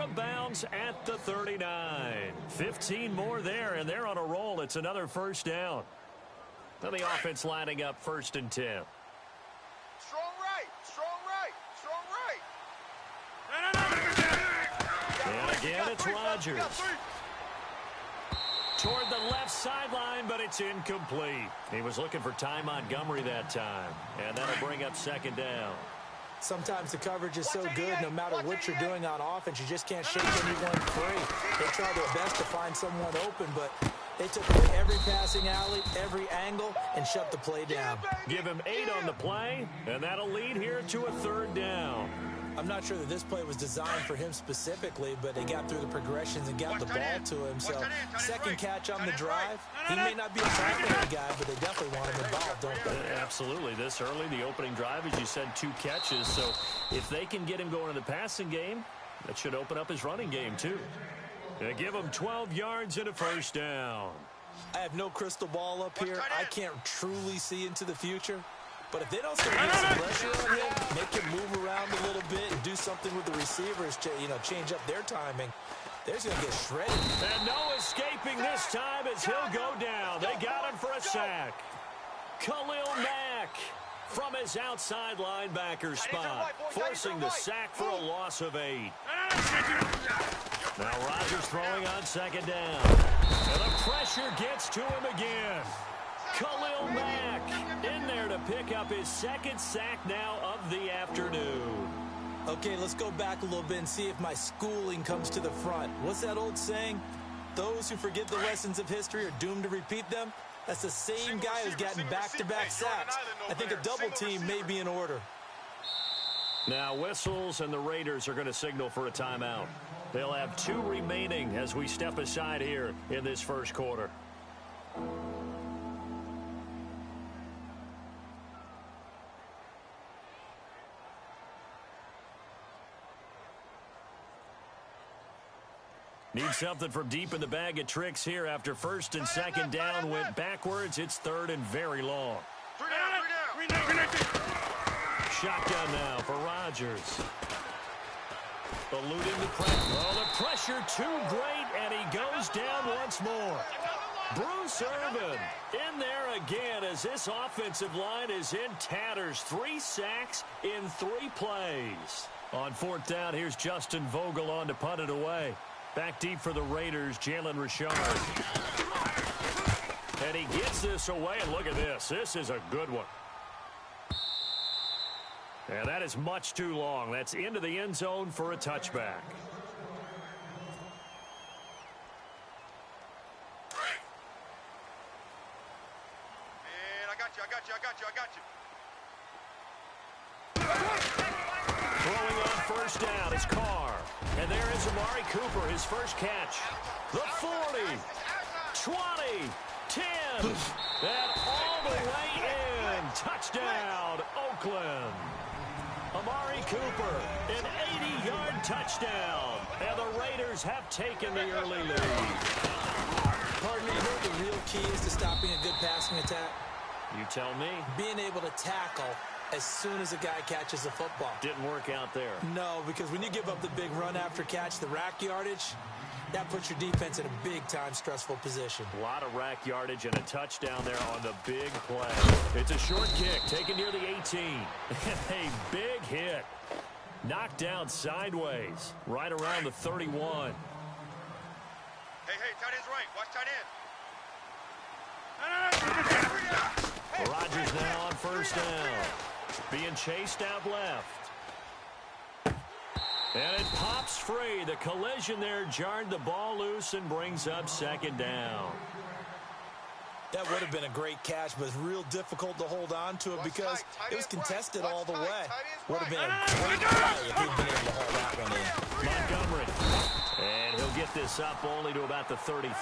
of bounds at the 39. 15 more there, and they're on a roll. It's another first down. Now the offense lining up 1st and 10. Strong right, strong right, strong right. And again, it's Rodgers. Toward the left sideline, but it's incomplete. He was looking for Ty Montgomery that time, and that'll bring up 2nd down. Sometimes the coverage is so good, no matter what you're doing on offense, you just can't shake anyone free. They try their best to find someone open, but they took away every passing alley, every angle, and shut the play down. Give him 8 on the play, and that'll lead here to a 3rd down. I'm not sure that this play was designed for him specifically, but they got through the progressions and got the ball to him. So, second catch on the drive. He may not be a primary guy, but they definitely want him involved, don't they? Absolutely. This early, the opening drive, as you said, 2 catches. So, if they can get him going in the passing game, that should open up his running game, too. They give him 12 yards and a 1st down. I have no crystal ball up here. I can't truly see into the future. But if they don't start getting some pressure on him, make him move around a little bit and do something with the receivers to, change up their timing, they're just going to get shredded. And no escaping this time as he'll go down. They got him for a sack. Khalil Mack from his outside linebacker spot, forcing the sack for a loss of 8. Now Rodgers throwing on 2nd down. And the pressure gets to him again. Khalil Mack in there to pick up his 2nd sack now of the afternoon. Okay, let's go back a little bit and see if my schooling comes to the front. What's that old saying? Those who forget the lessons of history are doomed to repeat them. That's the same guy who's gotten back-to-back sacks. I think a double team may be in order. Now whistles, and the Raiders are going to signal for a timeout. They'll have 2 remaining as we step aside here in this 1st quarter. Need something from deep in the bag of tricks here after 1st and 2nd down went backwards. It's 3rd and very long. Shotgun now for Rodgers. Eluding the pressure. Oh, the pressure too great, and he goes down once more. Bruce Irvin in there again as this offensive line is in tatters. 3 sacks in 3 plays. On 4th down, here's Justin Vogel on to punt it away. Back deep for the Raiders, Jalen Richard. And he gets this away, and look at this. This is a good one. And that is much too long. That's into the end zone for a touchback. And I got you. Throwing on 1st down is Carr. And there is Amari Cooper, his 1st catch. The 40, 20, 10, and all the way in. Touchdown, Oakland. Amari Cooper, an 80-yard touchdown. And the Raiders have taken the early lead. Pardon me, you know what the real key is to stopping a good passing attack? You tell me. Being able to tackle as soon as a guy catches the football. Didn't work out there. No, because when you give up the big run after catch, the rack yardage, that puts your defense in a big-time stressful position. A lot of rack yardage and a touchdown there on the big play. It's a short kick taken near the 18. And a big hit. Knocked down sideways right around the 31. Hey, tight end's right. Watch tight end. Rodgers now on 1st down. Being chased out left. And it pops free. The collision there jarred the ball loose and brings up 2nd down. That would have been a great catch, but it's real difficult to hold on to it because it was contested all the way. Would have been a great play if he'd been able to hold that one in. Montgomery. And he'll get this up only to about the 33.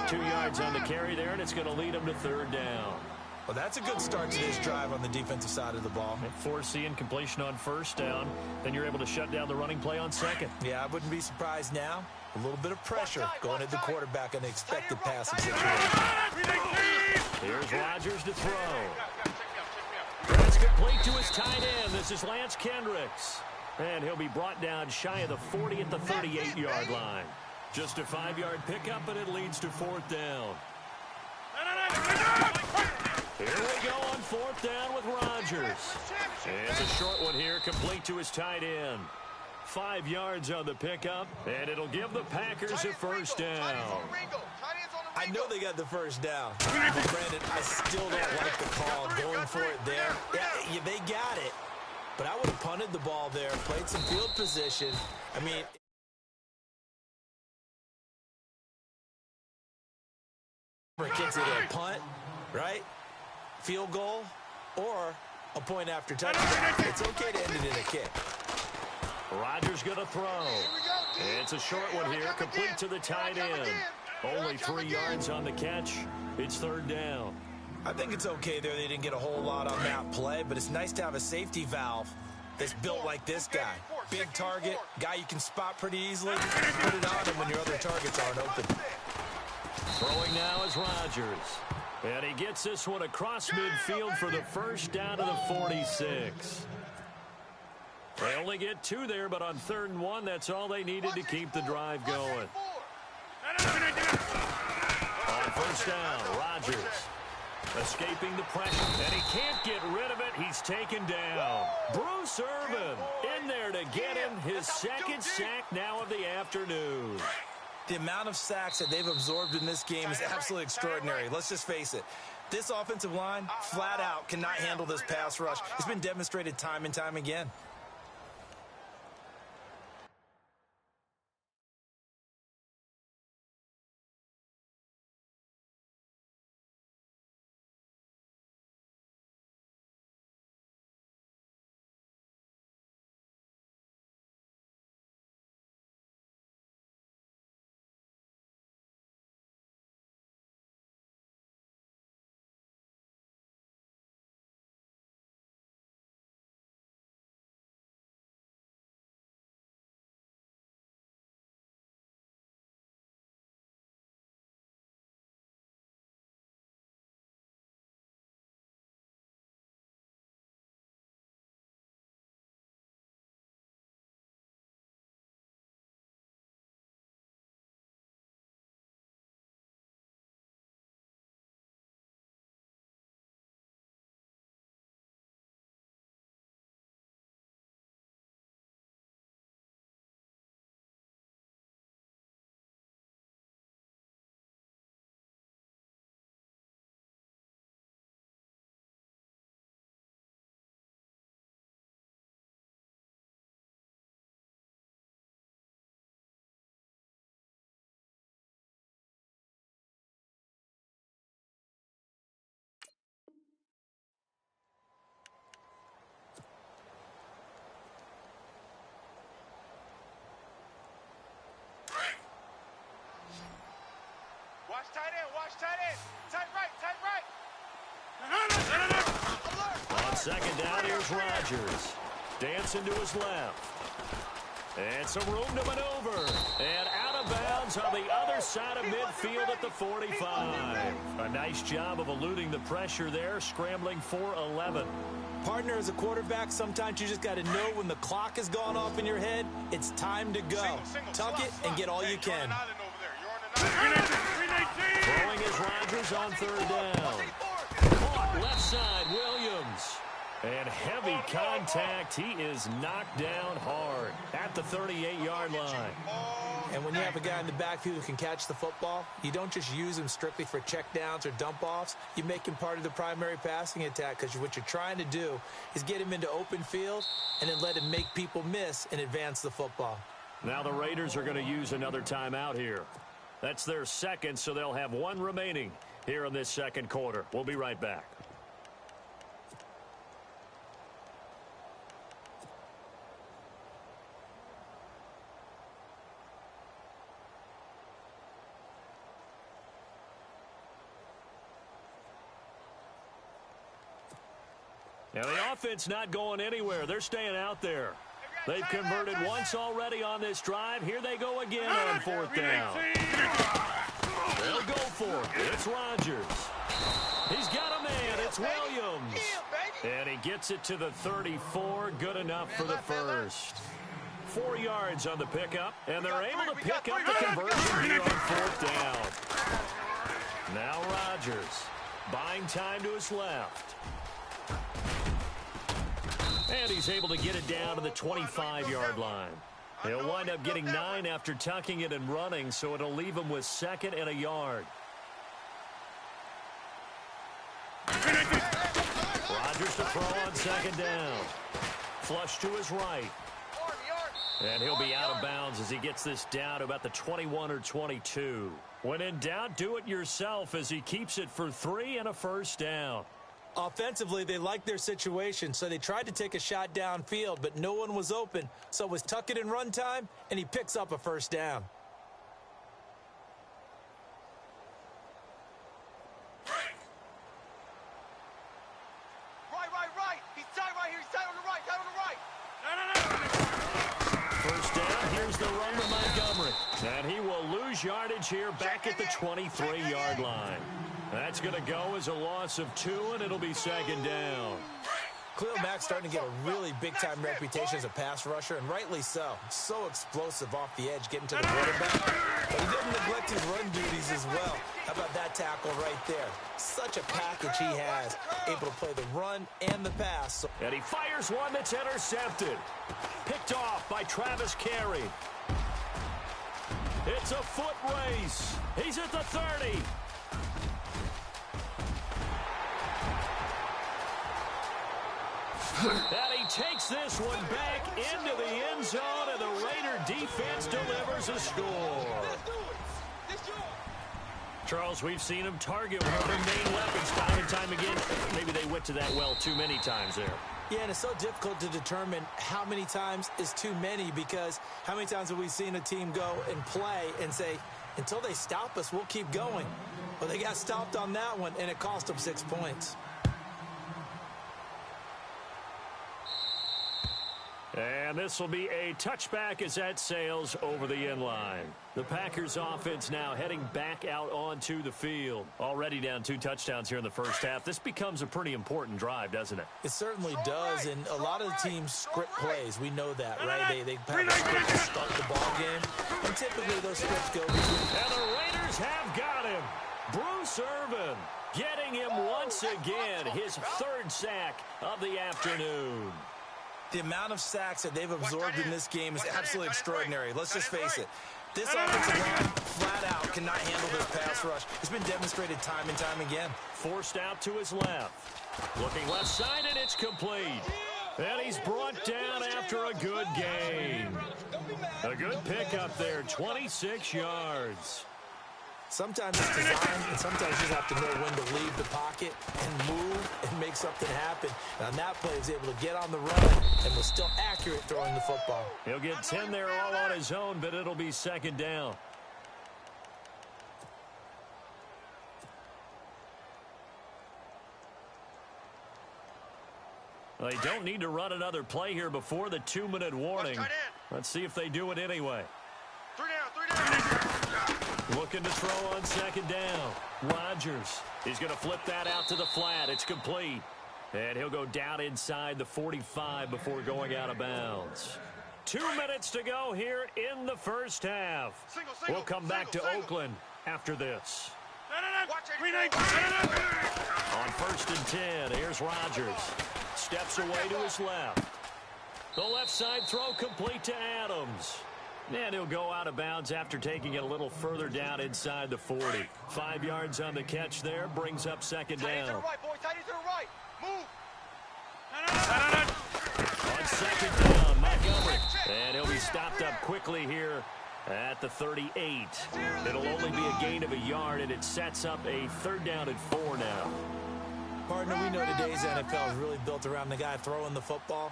2 yards on the carry there, and it's going to lead him to 3rd down. Well, that's a good start to this drive on the defensive side of the ball. Forcing completion on 1st down. Then you're able to shut down the running play on 2nd. Yeah, I wouldn't be surprised now. A little bit of pressure going at the quarterback in the expected passing situation. Here's Rodgers to throw. That's complete to his tight end. This is Lance Kendricks. And he'll be brought down shy of the 40 at the 38-yard line. Just a 5-yard pickup, and it leads to 4th down. Here we go on 4th down with Rodgers. It's a short one here, complete to his tight end. 5 yards on the pickup, and it'll give the Packers a 1st down. I know they got the 1st down. But Brandon, I still don't like the call going for it there. Yeah, they got it. But I would have punted the ball there, played some field position. I mean, kicks it a punt, right? Field goal, or a point after touchdown. It's okay to end it in a kick. Rodgers going to throw. It's a short one here, complete to the tight end. Only 3 yards on the catch. It's 3rd down. I think it's okay there. They didn't get a whole lot on that play, but it's nice to have a safety valve that's built like this guy. Big target, guy you can spot pretty easily. Put it on him when your other targets aren't open. Throwing now is Rodgers. And he gets this one across midfield for the 1st down to the 46. They only get 2 there, but on 3rd and 1, that's all they needed to keep the drive going. On 1st down, Rodgers escaping the pressure, and he can't get rid of it. He's taken down. Bruce Irvin in there to get him his 2nd sack now of the afternoon. The amount of sacks that they've absorbed in this game is absolutely extraordinary. Let's just face it. This offensive line, flat out, cannot handle this pass rush. It's been demonstrated time and time again. Watch tight end. Tight right. On 2nd down, here's Rodgers. Dancing to his left. And some room to maneuver. And out of bounds on the other side of midfield at the 45. A nice job of eluding the pressure there, scrambling for 11. Partner, as a quarterback, sometimes you just got to know when the clock has gone off in your head, it's time to go. Tuck it and get all you can. Throwing is Rodgers on 3rd down. Caught left side, Williams. And heavy contact. He is knocked down hard at the 38-yard line. And when you have a guy in the backfield who can catch the football, you don't just use him strictly for checkdowns or dump-offs. You make him part of the primary passing attack, because what you're trying to do is get him into open field and then let him make people miss and advance the football. Now the Raiders are going to use another timeout here. That's their 2nd, so they'll have 1 remaining here in this 2nd quarter. We'll be right back. Now the offense not going anywhere. They're staying out there. They've converted once already on this drive. Here they go again on 4th down. They'll go for it. It's Rodgers. He's got a man. It's Williams. And he gets it to the 34. Good enough for the first. 4 yards on the pickup, and they're able to pick up the conversion here on 4th down. Now Rodgers, buying time to his left. And he's able to get it down to the 25-yard line. He'll wind up getting 9 after tucking it and running, so it'll leave him with 2nd and a yard. Rodgers to throw on 2nd down. Flush to his right. And he'll be out of bounds as he gets this down to about the 21 or 22. When in doubt, do it yourself as he keeps it for 3 and a first down. Offensively, they liked their situation, so they tried to take a shot downfield, but no one was open. So it was tuck it and run time, and he picks up a first down. Right. He's tight right here. He's tight on the right. First down, here's the run to Montgomery. And he will lose yardage here back at the 23-yard line. That's going to go as a loss of 2, and it'll be 2nd down. Khalil Mack's starting to get a really big-time reputation as a pass rusher, and rightly so. So explosive off the edge, getting to the quarterback. But he didn't neglect his run duties as well. How about that tackle right there? Such a package he has, able to play the run and the pass. And he fires one that's intercepted. Picked off by Travis Carey. It's a foot race. He's at the 30. And he takes this one back into the end zone, and the Raider defense delivers a score. Charles, we've seen him target one of their main weapons time and time again. Maybe they went to that well too many times there. Yeah, and it's so difficult to determine how many times is too many, because how many times have we seen a team go and play and say, until they stop us, we'll keep going. Well, they got stopped on that one, and it cost them 6 points. And this will be a touchback as that sails over the end line. The Packers offense now heading back out onto the field. Already down 2 touchdowns here in the first half. This becomes a pretty important drive, doesn't it? It certainly does, and a lot of the teams script plays. We know that, right? They have a script to start the ball game, and typically those scripts go between. And the Raiders have got him. Bruce Irvin getting him once again, his 3rd sack of the afternoon. The amount of sacks that they've absorbed in this game is absolutely extraordinary. Let's just face it. This offensive line, flat out, cannot handle this pass rush. It's been demonstrated time and time again. Forced out to his left. Looking left side, and it's complete. And he's brought down after a good gain. A good pickup there, 26 yards. Sometimes it's design, and sometimes you just have to know when to leave the pocket and move and make something happen. And on that play, he was able to get on the run and was still accurate throwing the football. He'll get 10 there all on his own, but it'll be 2nd down. They don't need to run another play here before the 2-minute warning. Let's see if they do it anyway. 3 down. Looking to throw on 2nd down. Rodgers. He's going to flip that out to the flat. It's complete. And he'll go down inside the 45 before going out of bounds. 2 minutes to go here in the first half. We'll come back to Oakland after this. On 1st and 10, here's Rodgers. Steps away to his left. The left side throw complete to Adams. And he'll go out of bounds after taking it a little further down inside the 40. 5 yards on the catch there, brings up 2nd down. To the right, boys. Tight end to the right. Move. On 2nd down, Montgomery. And he'll be stopped up quickly here at the 38. It'll only be a gain of a yard, and it sets up a 3rd down and 4 now. Partner, we know today's NFL is really built around the guy throwing the football.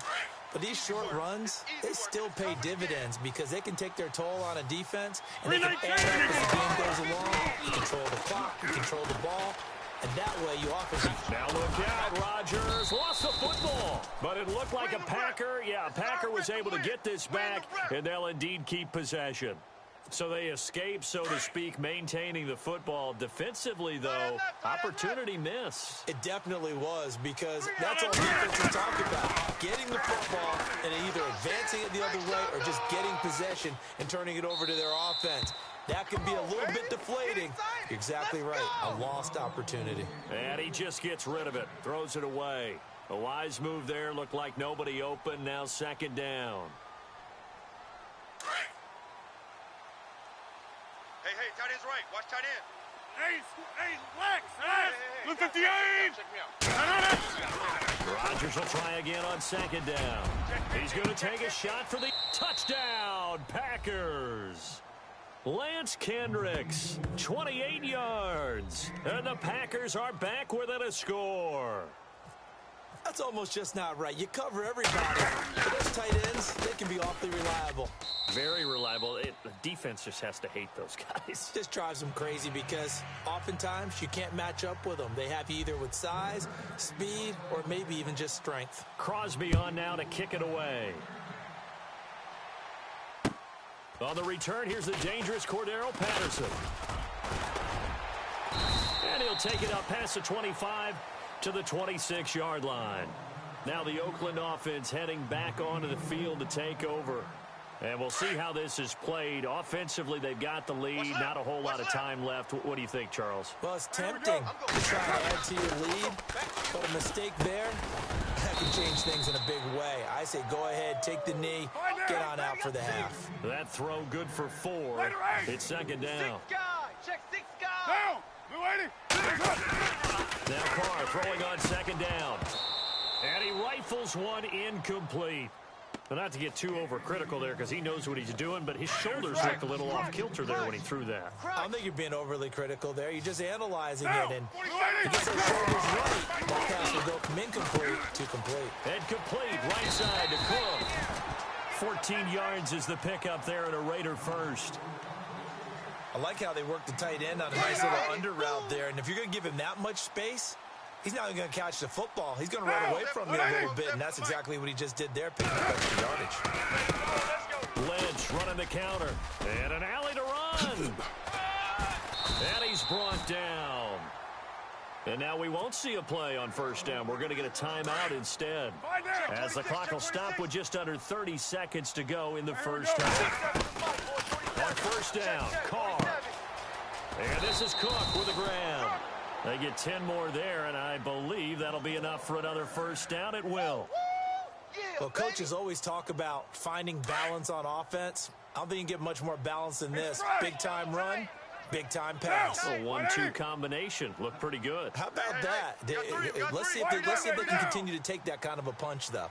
But these short runs, they still pay dividends because they can take their toll on a defense, and they can add up as the game goes along. You control the clock, you control the ball, and that way you offer. Now look out, Rodgers lost the football, but it looked like a Packer. Yeah, a Packer was able to get this back, and they'll indeed keep possession. So they escape, so to speak, maintaining the football. Defensively, though, opportunity miss. It definitely was, because that's all defenses talk about. Getting the football and either advancing it the other way or just getting possession and turning it over to their offense. That can be a little bit deflating. You're exactly right. A lost opportunity. And he just gets rid of it, throws it away. A wise move there. Looked like nobody open. Now second down. Hey, tight end's right. Watch tight end. Hey, Lex! Look at the aim! Rodgers will try again on second down. He's going to take a shot for the touchdown, Packers. Lance Kendricks, 28 yards. And the Packers are back within a score. That's almost just not right. You cover everybody. But those tight ends, they can be awfully reliable. Very reliable. The defense just has to hate those guys. Just drives them crazy because oftentimes you can't match up with them. They have you either with size, speed, or maybe even just strength. Crosby on now to kick it away. On the return, here's the dangerous Cordero Patterson. And he'll take it up past the 25 to the 26-yard line. Now the Oakland offense heading back onto the field to take over. And we'll see how this is played. Offensively, they've got the lead. Not a whole lot of time left. What do you think, Charles? Well, it's tempting to try to add to your lead, but a mistake there, that can change things in a big way. I say go ahead, take the knee, get on out for the half. That throw good for 4. It's second down. Check 6 guys! Down! Now Carr throwing on second down. And he rifles one incomplete. Well, not to get too overcritical there because he knows what he's doing, but his shoulders looked a little off kilter there when he threw that. I don't think you're being overly critical there. You're just analyzing it, and he gets those shoulders right. That pass will go from incomplete to complete. And complete, right side to Cook. 14 yards is the pickup there at a Raider first. I like how they work the tight end on a nice little under route there, and if you're going to give him that much space, he's not even going to catch the football. He's going to run away from you a little bit, and that's exactly what he just did there, picking up extra yardage. Lynch running the counter. And an alley to run. And he's brought down. And now we won't see a play on first down. We're going to get a timeout instead, as the clock will stop with just under 30 seconds to go in the first half. On first down, Carr. And this is Cook with the grab. They get 10 more there, and I believe that'll be enough for another first down. It will. Well, coaches always talk about finding balance on offense. I don't think you can get much more balance than this. Big-time run, big-time pass. A 1-2 combination. Looked pretty good. How about that? Let's see if they can continue to take that kind of a punch, though.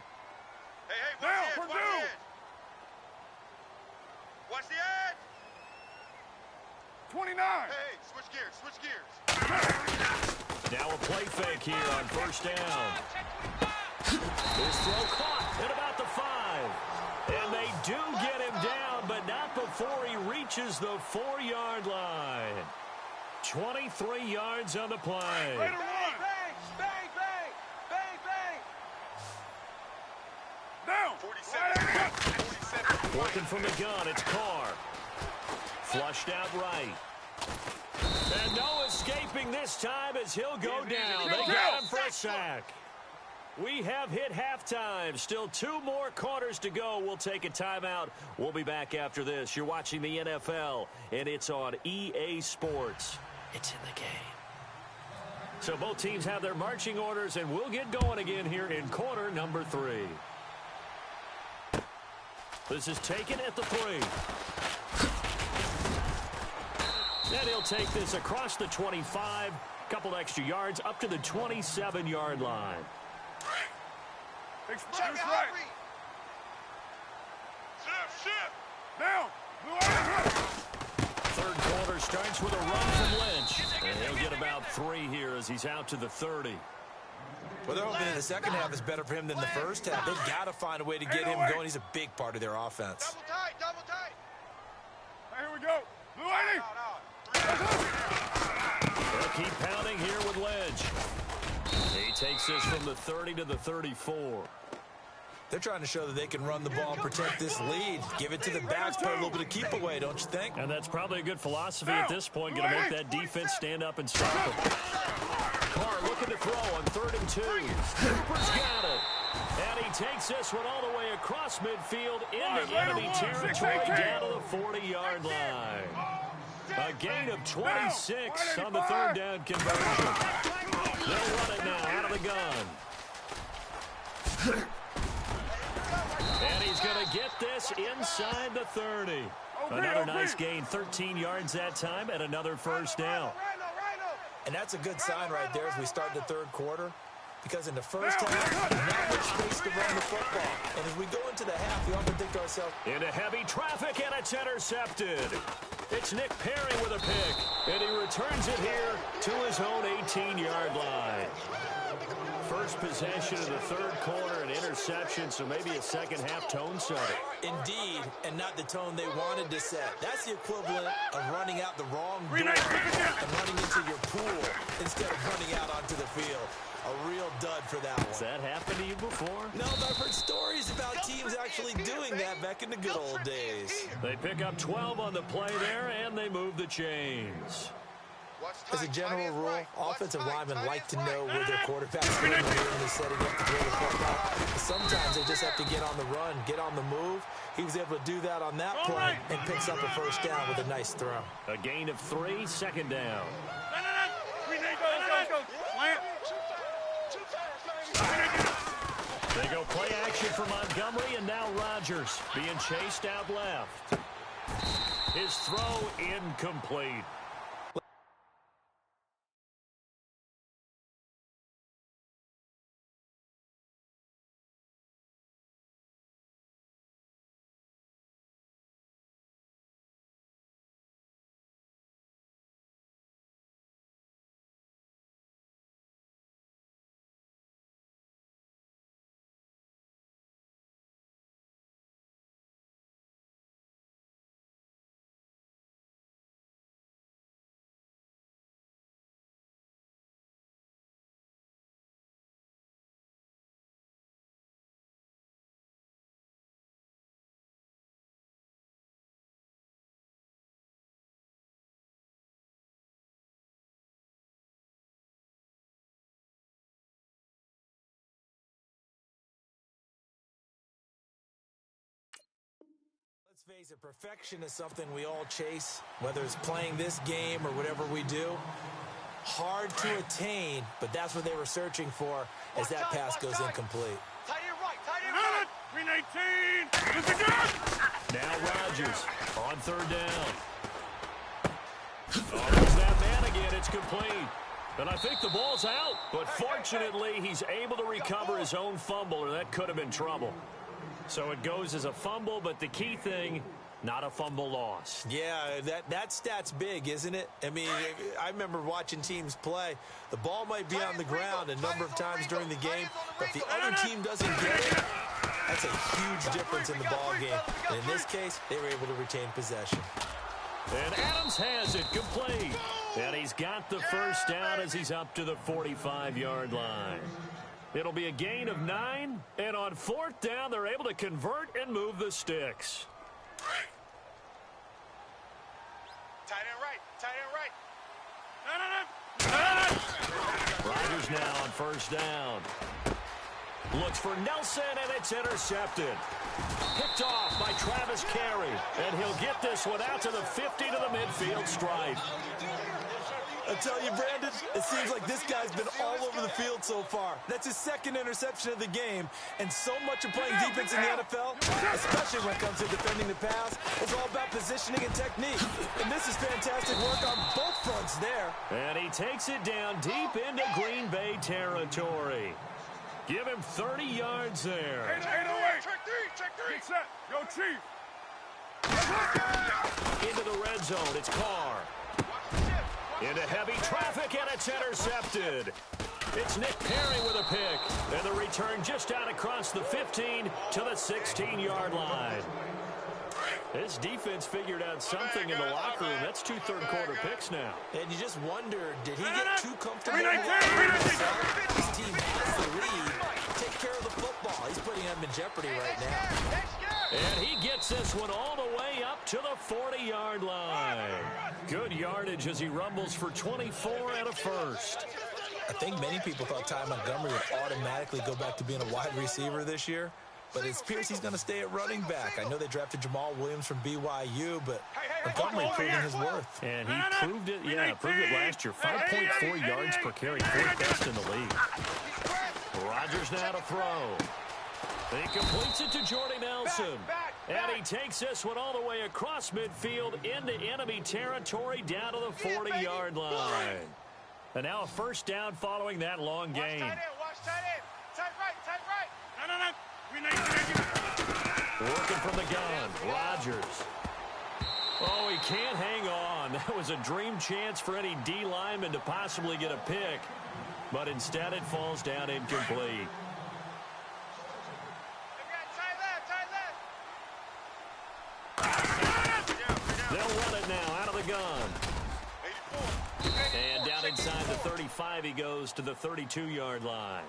Hey, watch the edge. Watch the edge. 29. Hey, switch gears. Now a play fake here on first down. His throw caught at about the 5. And they do get him down, but not before he reaches the 4-yard line. 23 yards on the play. Bang, bang. Down. 47. Working from the gun, it's Carr. Flushed out right. And no escaping this time as he'll go down. They got him for a sack. We have hit halftime. Still 2 more quarters to go. We'll take a timeout. We'll be back after this. You're watching the NFL, and it's on EA Sports. It's in the game. So both teams have their marching orders, and we'll get going again here in quarter number 3. This is taken at the 3. And he'll take this across the 25, couple extra yards, up to the 27-yard line. Express right. Shift. Down. Third quarter starts with a run from Lynch. And he'll get about 3 here as he's out to the 30. Well, they're hoping the second half is better for him than the first half. They've got to find a way to get him going. He's a big part of their offense. Double tight. Here we go. Blue 80. They'll keep pounding here with Lynch. He takes this from the 30 to the 34. They're trying to show that they can run the ball and protect this lead. Give it to the backs, play a little bit of keep away, don't you think? And that's probably a good philosophy at this point. Going to make that defense stand up and stop it. Carr looking to throw on 3rd and 2. Cooper's got it. And he takes this one all the way across midfield into enemy territory down to the 40-yard line. A gain of 26 on the 3rd down conversion. They'll run it now out of the gun. And he's going to get this inside the 30. Another nice gain, 13 yards that time, and another 1st down. And that's a good sign right there as we start the 3rd quarter. Because in the first half, not much space to run the football. And as we go into the half, we often think to ourselves, into heavy traffic, and it's intercepted. It's Nick Perry with a pick, and he returns it here to his own 18-yard line. First possession of the 3rd quarter, an interception, so maybe a second-half tone setter. Indeed, and not the tone they wanted to set. That's the equivalent of running out the wrong door and running into your pool instead of running out onto the field. A real dud for that one. Has that happened to you before? No, but I've heard stories about teams actually doing that back in the good old days. They pick up 12 on the play there, and they move the chains. As a general rule, offensive linemen like to know where their quarterback's going to be when they're setting up to throw the football. Sometimes they just have to get on the run, get on the move. He was able to do that on that play and picks up a 1st down with a nice throw. A gain of 3, 2nd down. They go play action for Montgomery, and now Rodgers being chased out left. His throw incomplete. Let's face it, perfection is something we all chase, whether it's playing this game or whatever we do. Hard to attain, but that's what they were searching for as that pass goes incomplete. Tight end right. 319. Now Rodgers on 3rd down. Oh, there's that man again. It's complete. And I think the ball's out. But fortunately, he's able to recover his own fumble, or that could have been trouble. So it goes as a fumble, but the key thing, not a fumble loss. Yeah, that stat's big, isn't it? I mean, I remember watching teams play. The ball might be on the ground a number of times during the game, but if the other team doesn't get it, that's a huge difference in the ball game. And in this case, they were able to retain possession. And Adams has it complete. And he's got the 1st down as he's up to the 45-yard line. It'll be a gain of 9, and on 4th down, they're able to convert and move the sticks. Tight end right. Rodgers now on 1st down. Looks for Nelson, and it's intercepted. Picked off by Travis Carey, and he'll get this one out to the 50 to the midfield stripe. I tell you, Brandon, it seems like this guy's been all over the field so far. That's his 2nd interception of the game, and so much of playing defense in the NFL, especially when it comes to defending the pass, is all about positioning and technique. And this is fantastic work on both fronts there. And he takes it down deep into Green Bay territory. Give him 30 yards there. 808. Check 3. Get set. Yo, Chief. Into the red zone. It's Carr. Into heavy traffic, and it's intercepted. It's Nick Perry with a pick. And the return just out across the 15 to the 16-yard line. This defense figured out something in the locker room. That's 2 third-quarter picks now. And you just wonder, did he get too comfortable? This team has the lead. Take care of the football. He's putting him in jeopardy right now. And he gets this one all the way up to the 40-yard line. Good yardage as he rumbles for 24 and a first. I think many people thought Ty Montgomery would automatically go back to being a wide receiver this year, but it appears he's going to stay at running back. I know they drafted Jamal Williams from BYU, but Montgomery proving his worth. And he proved it, proved it last year. 5.4 yards per carry, fourth best in the league. Rodgers now to throw. He completes it to Jordy Nelson. And he takes this one all the way across midfield into enemy territory down to the 40-yard line. And now a first down following that long gain. Watch tight end. Tight right. Working from the gun, Rodgers. Oh, he can't hang on. That was a dream chance for any D lineman to possibly get a pick. But instead it falls down incomplete. They'll run it now out of the gun. And down inside the 35 he goes to the 32-yard line.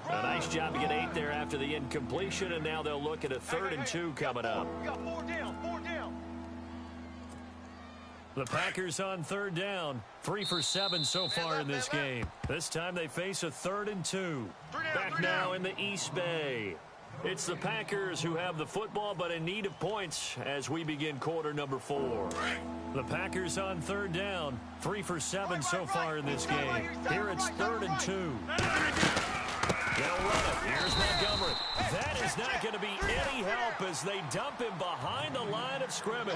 A nice job to get 8 there after the incompletion, and now they'll look at a 3rd and 2 coming up. We got 4 down. The Packers on 3rd down. 3 for 7 so far in this game. This time they face a 3rd and 2. Back now in the East Bay. It's the Packers who have the football, but in need of points as we begin quarter number 4. The Packers on 3rd down. 3 for 7 so far in this game. Here it's 3rd and 2. They'll run it. Here's Montgomery. That is not going to be any help as they dump him behind the line of scrimmage.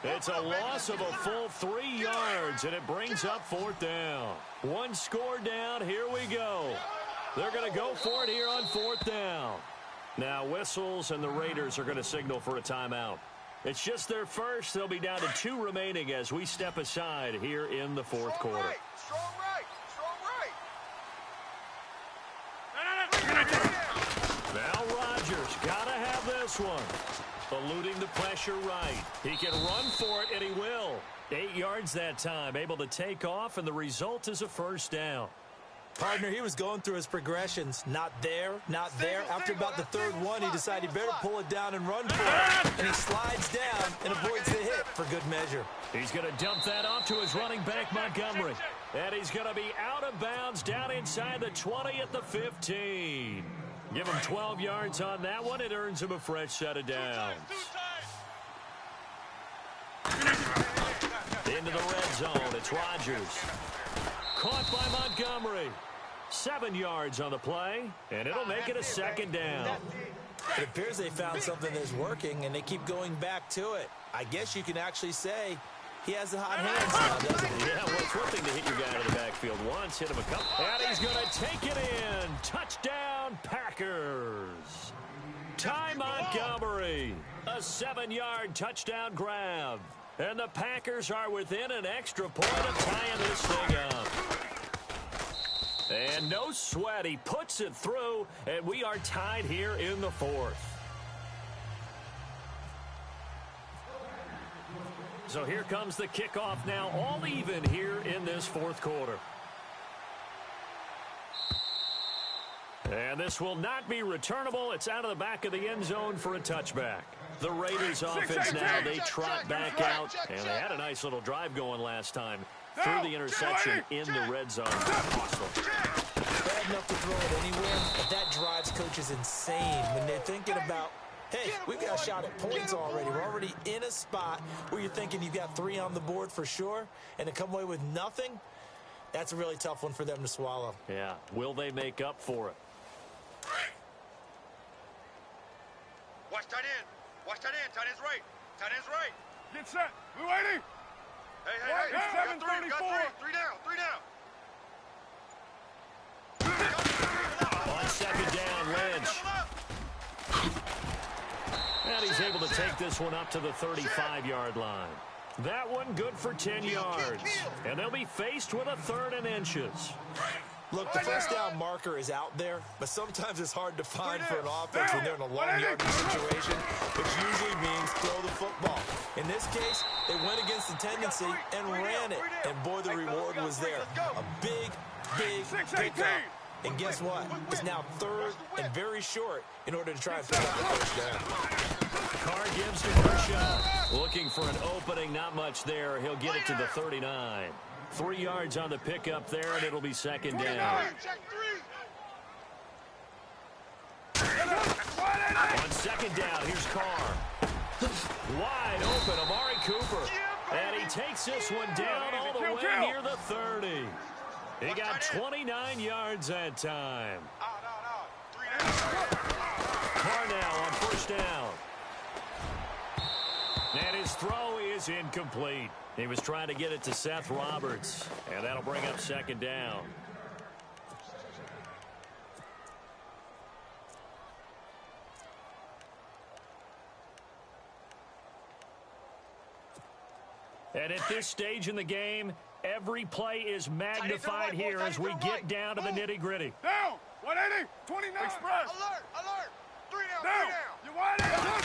It's a loss of a full 3 yards, and it brings up 4th down. 1 score down. Here we go. They're going to go for it here on 4th down. Now whistles, and the Raiders are going to signal for a timeout. It's just their first. They'll be down to 2 remaining as we step aside here in the 4th quarter. Strong right. Now Rodgers got to have this one. Eluding the pressure right. He can run for it, and he will. 8 yards that time, able to take off, and the result is a first down. Partner, he was going through his progressions. Not there, not there. After about the 3rd one, he decided he better pull it down and run for it. And he slides down and avoids the hit for good measure. He's going to dump that off to his running back, Montgomery. And he's going to be out of bounds down inside the 20 at the 15. Give him 12 yards on that one. It earns him a fresh set of downs. Into the red zone. It's Rodgers. Caught by Montgomery. 7 yards on the play, and it'll make it a 2nd down. It appears they found something that's working, and they keep going back to it. I guess you can actually say he has the hot hands now, doesn't he? Yeah, well, it's one thing to hit your guy out of the backfield once, hit him a couple. And he's going to take it in. Touchdown, Packers. Ty Montgomery. A 7-yard touchdown grab. And the Packers are within an extra point of tying this thing up. And no sweat. He puts it through, and we are tied here in the 4th. So here comes the kickoff now, all even here in this 4th quarter. And this will not be returnable. It's out of the back of the end zone for a touchback. The Raiders offense now, they trot back out, and they had a nice little drive going last time. Threw the interception in the red zone. Bad enough to throw it anywhere, but that drives coaches insane when they're thinking about, hey, we've got a shot at points already. We're already in a spot where you're thinking you've got 3 on the board for sure, and to come away with nothing, that's a really tough one for them to swallow. Yeah, will they make up for it? Watch tight end. Watch tight end. Tight end's right. Tight end's right. Get set. We're waiting. Hey. Got 3. Got 3. 3 down. 3 down. On 2nd down, Lynch. And he's able to take this one up to the 35-yard line. That one good for 10 yards. And they'll be faced with a 3rd and inches. Look, the first down marker is out there, but sometimes it's hard to find for an offense when they're in a long yardage situation, which usually means throw the football. In this case, they went against the tendency and ran it, and boy, the reward was there. A big pickup And guess what? It's now third and very short in order to try and pick up the first down. Carr gives to Kershaw. Looking for an opening, not much there. He'll get it to the 39. 3 yards on the pickup there, and it'll be second down. On second down, here's Carr. Wide open, Amari Cooper. And he takes this one down all the way near the 30. He got 29 yards that time. Carr now on first down. And his throw is incomplete. He was trying to get it to Seth Roberts. And that'll bring up second down. And at this stage in the game, every play is magnified here as we get down to the nitty-gritty. Down! 180! 29! Express! Alert! Alert! 3 down! Down! 3 down! You wide out!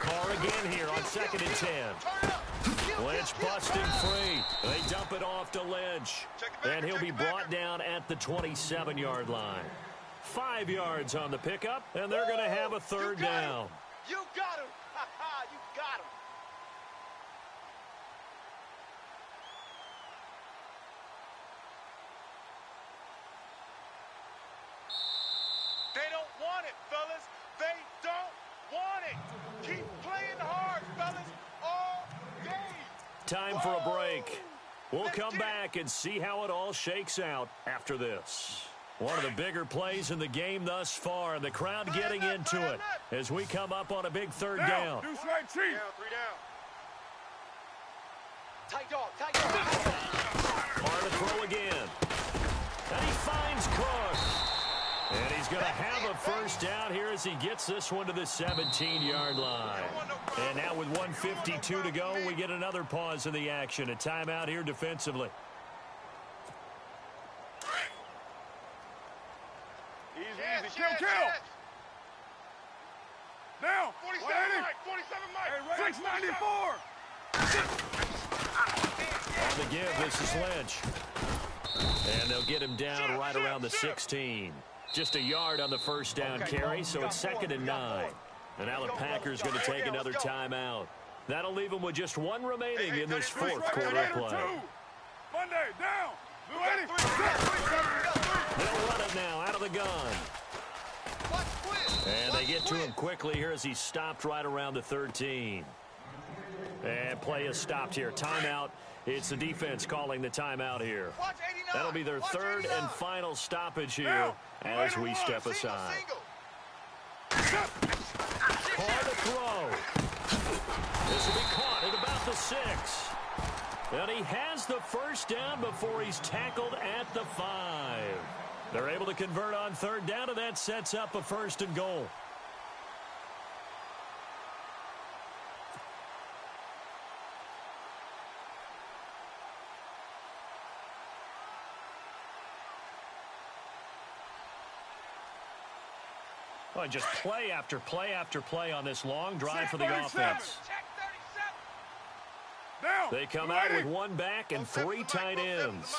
Carr again here on second and 10. Lynch busting free. They dump it off to Lynch. And he'll be brought down at the 27-yard line. 5 yards on the pickup, and they're going to have a third down. You got him! You got him! They don't want it, fellas. They don't want it. Keep playing hard, fellas, all day. Time for a break. We'll come back and see how it all shakes out after this. One of the bigger plays in the game thus far, and the crowd getting into it as we come up on a big third down. Deuce right, Chief. 3 down. Tight dog, tight dog. Carr to throw again. And he finds Cook. And he's going to have a first down here as he gets this one to the 17-yard line. And now with 1:52 to go, we get another pause in the action. A timeout here defensively. Easy. Kill. Now. 47 Mike. 47 Mike. 694. On the give, this is Lynch. And they'll get him down right around the 16. Just a yard on the first down carry, so it's second and 9. And now the Packers going to take another timeout. That'll leave them with just one remaining in this fourth quarter of play. Monday, down. They'll run it now out of the gun. And they get to him quickly here as he stopped right around the 13. And play is stopped here. Timeout. It's the defense calling the timeout here. That'll be their third and final stoppage here as we step aside. Carr to throw. This will be caught at about the 6. And he has the first down before he's tackled at the 5. They're able to convert on third down, and that sets up a first and goal. Oh, just play after play after play on this long drive for the offense. They come out with one back and 3 tight ends.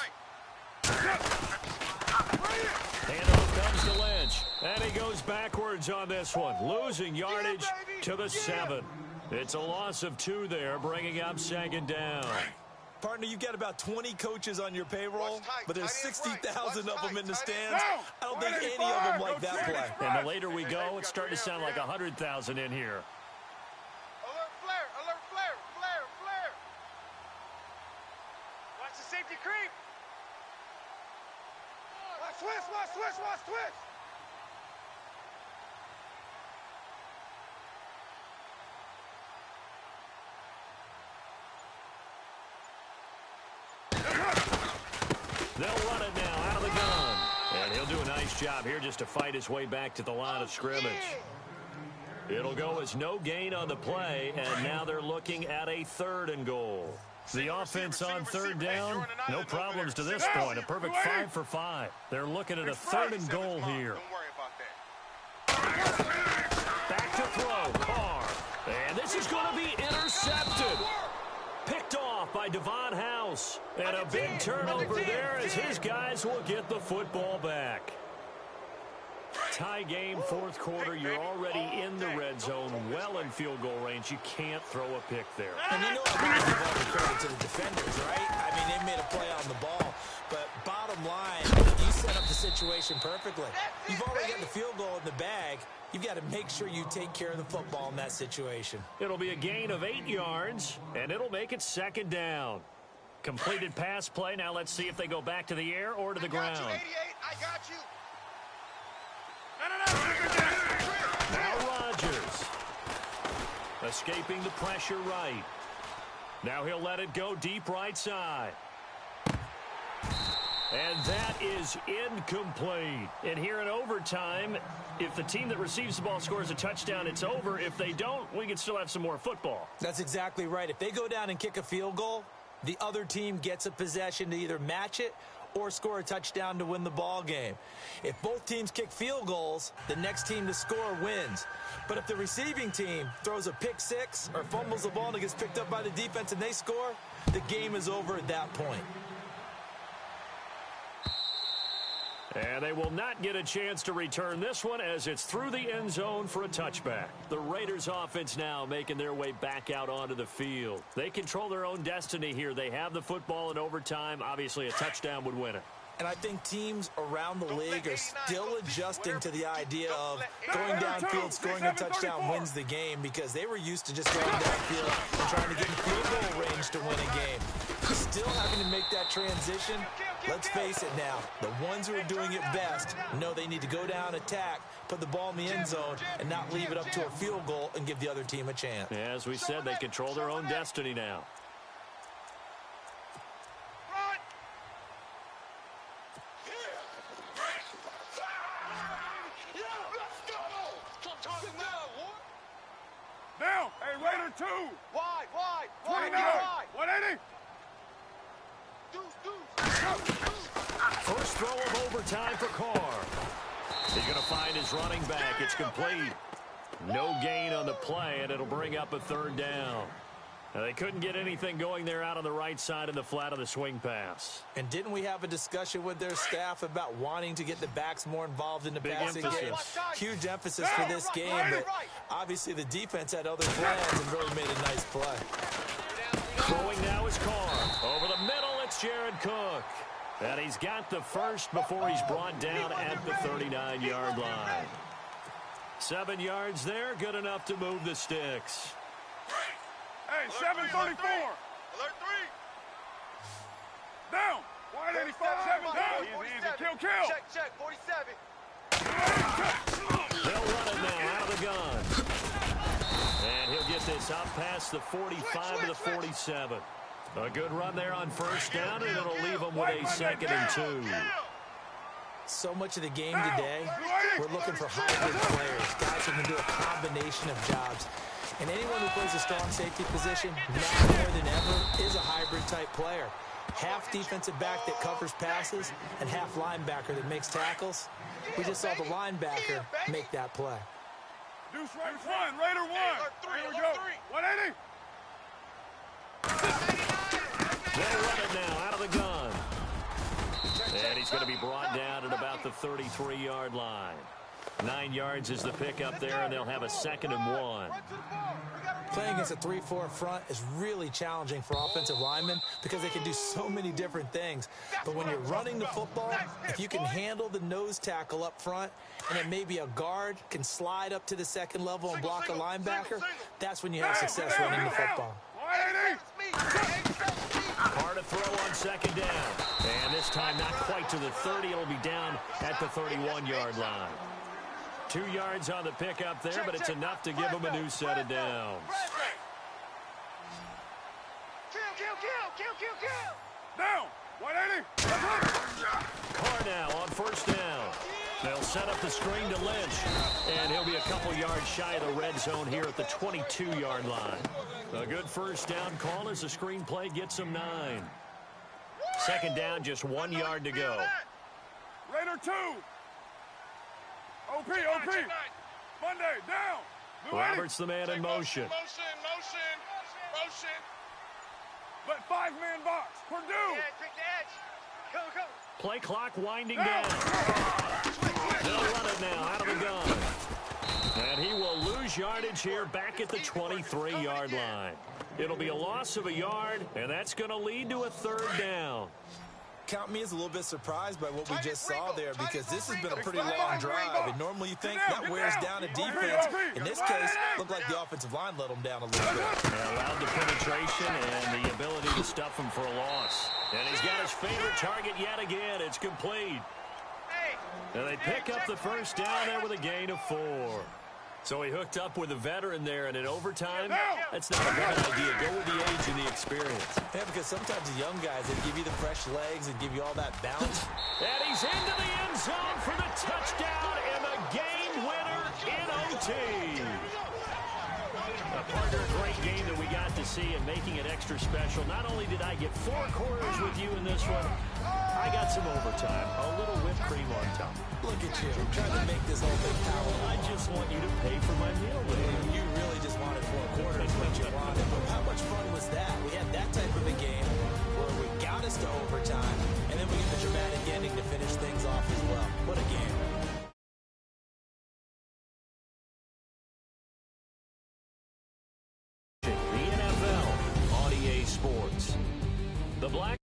Handoff comes to Lynch. And he goes backwards on this one, losing yardage to the 7. It's a loss of 2 there, bringing up second down. Partner, you've got about 20 coaches on your payroll, but there's 60,000 of them in the stands. I don't think any of them like that play. And the later we go, it's starting to sound like 100,000 in here. Alert flare, alert flare, flare. Watch the safety creep. Watch twist. They'll run it now out of the gun. And he'll do a nice job here just to fight his way back to the line of scrimmage. It'll go as no gain on the play, and now they're looking at a third and goal. The offense on third down, no problems to this point. A perfect 5 for 5. They're looking at a third and goal here. Back to throw, Carr. And this is going to be intercepted. Picked off off by Devon House. And a big turnover there as his guys will get the football back. Tie game, fourth quarter. You're already in the red zone, well in field goal range. You can't throw a pick there. And you know I'm going to give all the credit to the defenders, right? I mean, they made a play on the ball. But bottom line, you set up the situation perfectly. You've already got the field goal in the bag. You've got to make sure you take care of the football in that situation. It'll be a gain of 8 yards, and it'll make it second down. Completed pass play. Now let's see if they go back to the air or to the ground. I got you, 88. I got you. Now Rodgers. Escaping the pressure right. Now he'll let it go deep right side. And that is incomplete. And here in overtime, if the team that receives the ball scores a touchdown, it's over. If they don't, we can still have some more football. That's exactly right. If they go down and kick a field goal, the other team gets a possession to either match it or score a touchdown to win the ball game. If both teams kick field goals, the next team to score wins. But if the receiving team throws a pick six or fumbles the ball and it gets picked up by the defense and they score, the game is over at that point. And they will not get a chance to return this one as it's through the end zone for a touchback. The Raiders offense now making their way back out onto the field. They control their own destiny here. They have the football in overtime. Obviously, a touchdown would win it. And I think teams around the league are still adjusting to the idea of going downfield, scoring a touchdown wins the game because they were used to just going downfield and trying to get in field goal range to win a game. Still having to make that transition. Let's face it now, the ones who are doing it best know they need to go down, attack, put the ball in the end zone, and not leave it up to a field goal and give the other team a chance. Yeah, as we said, they control their own destiny now. Down. Hey, Raider 2. Wide. 29. 180. First throw of overtime for Carr. He's going to find his running back. It's complete. No gain on the play, and it'll bring up a third down. Now, they couldn't get anything going there out on the right side of the flat of the swing pass. And didn't we have a discussion with their staff about wanting to get the backs more involved in the passing game? Huge emphasis for this game, but obviously the defense had other plans and really made a nice play. Throwing now is Carr. Over the middle, it's Jared Cook. And he's got the first before he's brought down at the 39-yard line. 7 yards there, good enough to move the sticks. Hey, 734. Alert 3. Down. 185. 7 down. Easy. Kill. Check. 47. They'll run it now out of the gun. And he'll get this up past the 45 to the 47. A good run there on first down, and it'll leave them with a 2nd and 2. So much of the game today, we're looking for hybrid players, guys who can do a combination of jobs. And anyone who plays a strong safety position, now more than ever, is a hybrid-type player. Half defensive back that covers passes and half linebacker that makes tackles. We just saw the linebacker make that play. Deuce right 1. Raider 1. Here we go. 180. They'll run it now out of the gun. And he's going to be brought down at about the 33-yard line. 9 yards is the pickup there, and they'll have a 2nd and 1. Playing against a 3-4 front is really challenging for offensive linemen because they can do so many different things. But when you're running the football, if you can handle the nose tackle up front and then maybe a guard can slide up to the 2nd level and block a linebacker, that's when you have success running the football. Hard to throw on 2nd down. And this time not quite to the 30. It'll be down at the 31-yard line. 2 yards on the pickup there, but it's enough to give them a new set of downs. Kill. Down. 180. Carr now on first down. They'll set up the screen to Lynch, and he'll be a couple yards shy of the red zone here at the 22-yard line. A good first down call as the screen play gets them 9. 2nd down, just 1 yard to go. Raider 2. OP. Monday, down. Roberts the man in motion. But five-man box. Purdue. Yeah, take the edge. Go, go. Play clock winding down. They'll run it now out of the gun. And he will lose yardage here back at the 23-yard line. It'll be a loss of a yard, and that's going to lead to a third down. Count me as a little bit surprised by what we just saw there, because this has been a pretty long drive, and normally you think that wears down a defense. In this case, looked like the offensive line let them down a little bit. And allowed the penetration and the ability to stuff him for a loss. And he's got his favorite target yet again. It's complete. And they pick up the first down there with a gain of 4. So he hooked up with a veteran there, and in overtime, that's not a bad idea. Go with the age and the experience. Yeah, because sometimes the young guys, they give you the fresh legs and give you all that bounce. And he's into the end zone for the touchdown and the game winner in OT. A partner, great game that we got to see and making it extra special. Not only did I get 4 quarters with you in this one, I got some overtime. A little whipped cream on top. Look at you, trying to make this whole thing powerful. I just want you to pay for my meal. You really just wanted 4 quarters, what you wanted. But how much fun was that? We had that type of a game where we got us to overtime, and then we get the dramatic ending to finish things off as well. What a game. The NFL on EA Sports. The Black